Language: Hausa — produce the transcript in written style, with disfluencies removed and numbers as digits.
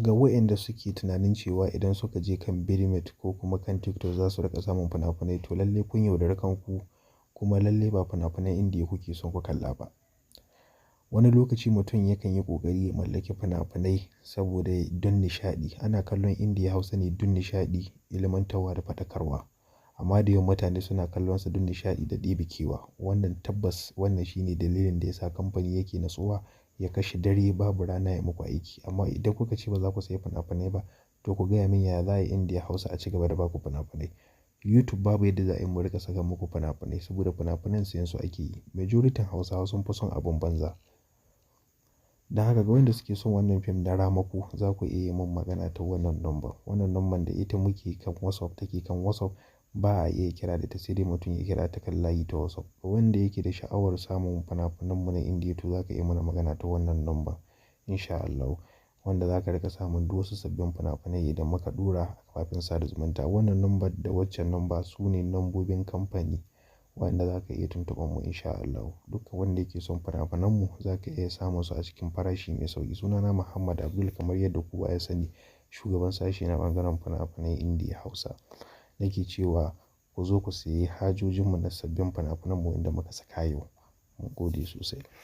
ga waɗanda suke tunanin cewa idan suka je kan Vidmate ko kuma kan TikTok za su riƙa samun fina-finai, to lalle kun yaudari kanku kuma lalle ba fina-finan Indiya kuke son ku kalla ba. Wani lokaci mutum yakan yi ƙoƙari ya mallaki fina-finai saboda don nishaɗi. Ana kallon Indiya Hausa ne don nishaɗi, ilmantarwa da faɗakarwa. Amma da yawan mutane suna kallonsa don nishaɗi da ɗebe kewa. Wannan tabbas wannan shine dalilin da ya sa kamfani yake natsuwa ya kashe dare babu rana ya muku aiki. Amma idan kuka ce ba za ku sayi fina-finai ba, to ku gaya min ya za a yi Indiya Hausa a ci gaba da ba ku fina-finai. YouTube babu yadda za a yi mu riƙa saka muku fina-finai saboda fina-finan siyan su ake yi. Majoritin Hausawa sun fi son abin banza. Dan haka ga wanda suke son wannan fim na Ramako za ku iya yi min magana ta wannan number. Wannan number da ita muke kan WhatsApp take kan WhatsApp ba a iya kira da ita sai dai mutum ya kira ta kan layi ta WhatsApp. Wanda yake da sha'awar samun fina-finan mu na Indiya to za ka iya mana magana ta wannan number in sha Allahu. Wanda za ka riƙa samun duk wasu sabbin fina-finai idan muka ɗora a kafafen sada zumunta. Wannan number da waccan number su ne lambobin kamfani wanda za ka iya tuntuɓar mu in sha Allahu. Dukkan wanda yake son fina-finan mu za ka iya samun su a cikin farashi mai sauƙi. Sunana Muhammad Abdul kamar yadda kowa ya sani, shugaban sashe na ɓangaren fina-finai Indiya Hausa. Nake cewa ku zo ku sayi hajojin mu na sabbin fina-finan mu inda muka saka yau. Mun gode sosai.